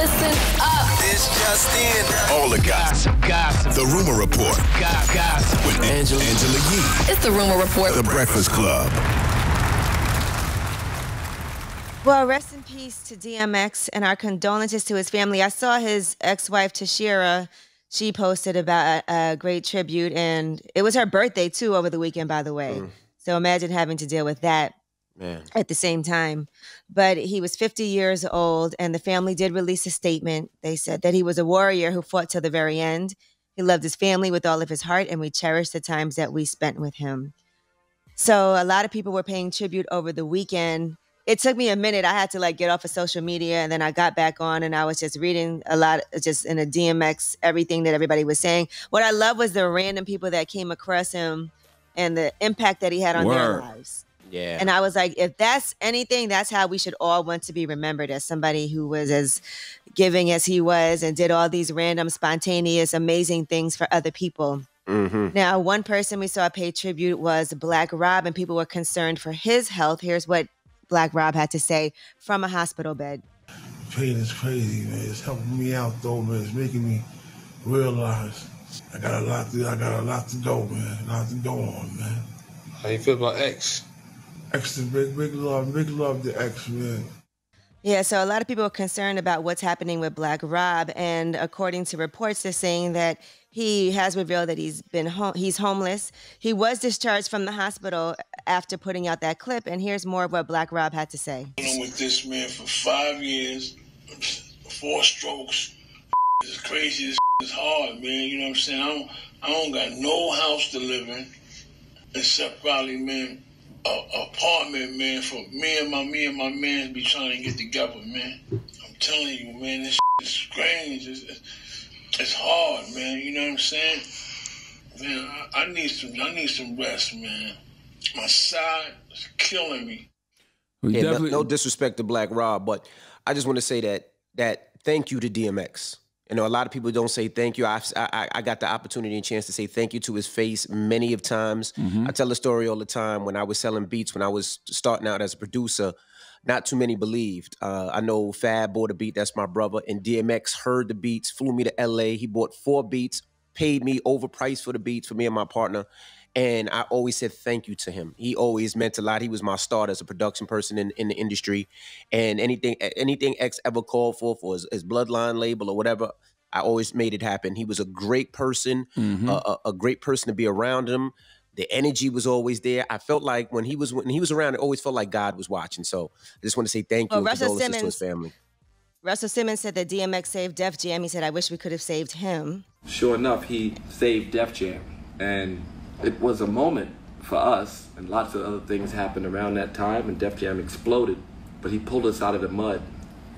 Listen up. It's just in. All the gossip. The Rumor Report. Gossip. With Angela Yee. It's the Rumor Report. The Breakfast Club. Well, rest in peace to DMX and our condolences to his family. I saw his ex-wife, Tashira. She posted about a great tribute, and it was her birthday, too, over the weekend, by the way. So imagine having to deal with that at the same time. But he was 50 years old, and the family did release a statement. They said that he was a warrior who fought till the very end. He loved his family with all of his heart, and we cherish the times that we spent with him. So a lot of people were paying tribute over the weekend. It took me a minute. I had to get off of social media, and then I got back on, and I was just reading a lot, just in a DMX, everything that everybody was saying. What I love was the random people that came across him and the impact that he had on their lives. Yeah. And I was like, if that's anything, that's how we should all want to be remembered, as somebody who was as giving as he was and did all these random, spontaneous, amazing things for other people. Now, one person we saw pay tribute was Black Rob, and people were concerned for his health. Here's what Black Rob had to say from a hospital bed. Pain is crazy, man. It's helping me out, though, man. It's making me realize I got a lot to go, man. A lot to go on, man. How you feel about X? X is big love to X, man. Yeah, so a lot of people are concerned about what's happening with Black Rob, and according to reports, they're saying that he has revealed that he's homeless. He was discharged from the hospital after putting out that clip, and here's more of what Black Rob had to say. I've been with this man for 5 years, 4 strokes. It's crazy, it's hard, man. You know what I'm saying? I don't got no house to live in, except probably, man, a apartment, man, for me and my man be trying to get together, man. I'm telling you, man, this is strange. It's hard, man. You know what I'm saying? Man, I need some rest, man. My side is killing me. Yeah, no disrespect to Black Rob, but I just want to say that thank you to DMX. You know, a lot of people don't say thank you. I got the opportunity and chance to say thank you to his face many of times. I tell the story all the time when I was selling beats, when I was starting out as a producer. Not too many believed. I know Fab bought a beat, that's my brother, and DMX heard the beats, flew me to LA. He bought 4 beats, paid me overpriced for the beats for me and my partner. And I always said thank you to him. He always meant a lot. He was my start as a production person in the industry. And anything X ever called for his Bloodline label or whatever, I always made it happen. He was a great person, a great person to be around him. The energy was always there. I felt like when he was around, it always felt like God was watching. So I just want to say thank you and condolences to his family. Russell Simmons said that DMX saved Def Jam. He said, I wish we could have saved him. Sure enough, he saved Def Jam. And it was a moment for us, and lots of other things happened around that time, and Def Jam exploded, but he pulled us out of the mud.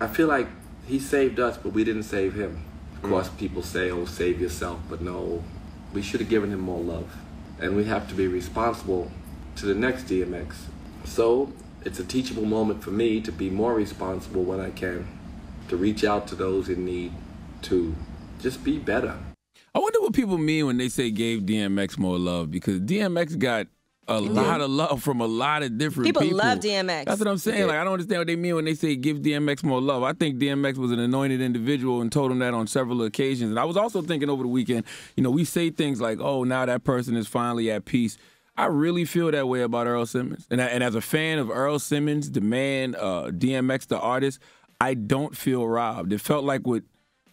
I feel like he saved us, but we didn't save him. Of course, people say, oh, save yourself, but no, we should have given him more love. And we have to be responsible to the next DMX. So it's a teachable moment for me to be more responsible when I can, to reach out to those in need, to just be better. I wonder what people mean when they say gave DMX more love, because DMX got a lot of love from a lot of different people. People love DMX. That's what I'm saying. Like, I don't understand what they mean when they say give DMX more love. I think DMX was an anointed individual and told him that on several occasions. And I was also thinking over the weekend, you know, we say things like, oh, now that person is finally at peace. I really feel that way about Earl Simmons. And as a fan of Earl Simmons, the man, DMX, the artist, I don't feel robbed. It felt like with,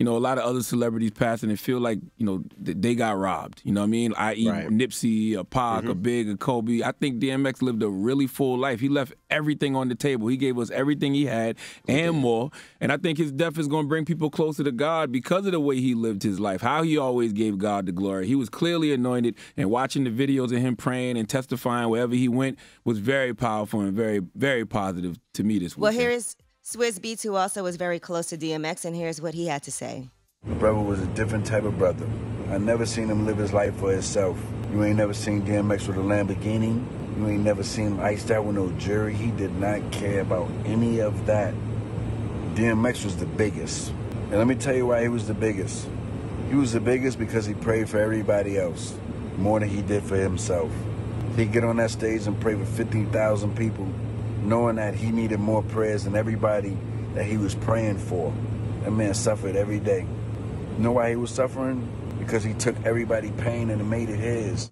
you know, a lot of other celebrities passing, it feel like, you know, they got robbed. You know what I mean? I.e. Nipsey, a Pac, a Big, a Kobe. I think DMX lived a really full life. He left everything on the table. He gave us everything he had and more. And I think his death is going to bring people closer to God because of the way he lived his life, how he always gave God the glory. He was clearly anointed, and watching the videos of him praying and testifying wherever he went was very powerful and very, very positive to me this weekend. Well, here is Swizz Beatz, who also was very close to DMX, and here's what he had to say. My brother was a different type of brother. I never seen him live his life for himself. You ain't never seen DMX with a Lamborghini. You ain't never seen him iced out with no jury. He did not care about any of that. DMX was the biggest. And let me tell you why he was the biggest. He was the biggest because he prayed for everybody else more than he did for himself. He'd get on that stage and pray for 15,000 people, knowing that he needed more prayers than everybody that he was praying for. That man suffered every day. You know why he was suffering? Because he took everybody's pain and made it his.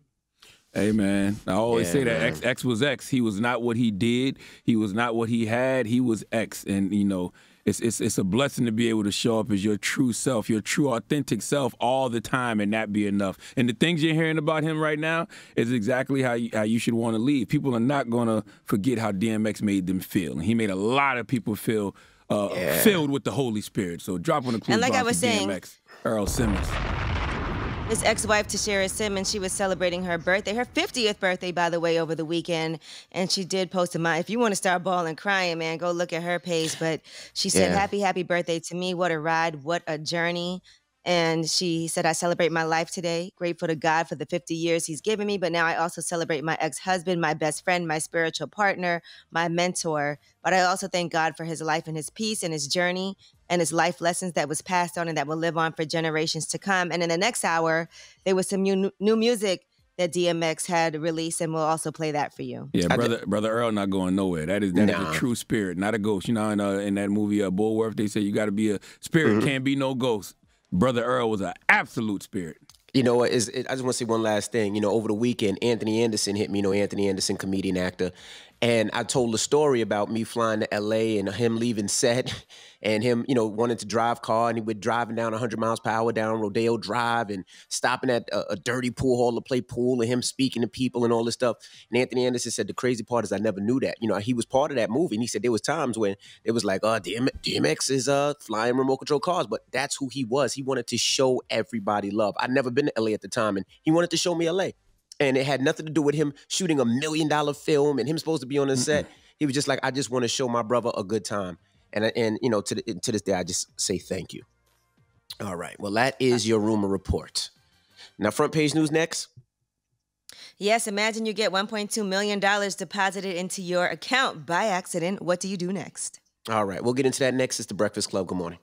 Hey, man, I always say that X was X. He was not what he did. He was not what he had. He was X. And, you know, it's a blessing to be able to show up as your true self, your true authentic self all the time and that be enough. And the things you're hearing about him right now is exactly how you should want to leave. People are not going to forget how DMX made them feel. And he made a lot of people feel filled with the Holy Spirit. So drop on the clue bomb for DMX, Earl Simmons. His ex-wife, Tashira Simmons, she was celebrating her birthday, her 50th birthday, by the way, over the weekend. And she did post if you want to start bawling crying, man, go look at her page. But she said, happy birthday to me. What a ride. What a journey. And she said, I celebrate my life today. Grateful to God for the 50 years he's given me. But now I also celebrate my ex-husband, my best friend, my spiritual partner, my mentor. But I also thank God for his life and his peace and his journey and his life lessons that was passed on and that will live on for generations to come. And in the next hour, there was some new music that DMX had released, and we'll also play that for you. Yeah, brother Earl not going nowhere. That is a true spirit, not a ghost. You know, in that movie Bulworth, they say you got to be a spirit, can't be no ghost. Brother Earl was an absolute spirit. You know what? I just want to say one last thing. You know, over the weekend, Anthony Anderson hit me. You know, Anthony Anderson, comedian, actor. And I told a story about me flying to L.A. and him leaving set and him, you know, wanting to drive car. And he would driving down 100 miles per hour down Rodeo Drive and stopping at a dirty pool hall to play pool and him speaking to people and all this stuff. And Anthony Anderson said the crazy part is I never knew that. You know, he was part of that movie. And he said there was times when it was like, DMX is flying remote control cars. But that's who he was. He wanted to show everybody love. I'd never been to L.A. at the time. And he wanted to show me L.A. And it had nothing to do with him shooting $1 million film and him supposed to be on the set. He was just like, I just want to show my brother a good time. And you know, to this day, I just say thank you. All right. Well, that is your rumor report. Now, front page news next. Yes, imagine you get $1.2 million deposited into your account by accident. What do you do next? All right. We'll get into that next. It's The Breakfast Club. Good morning.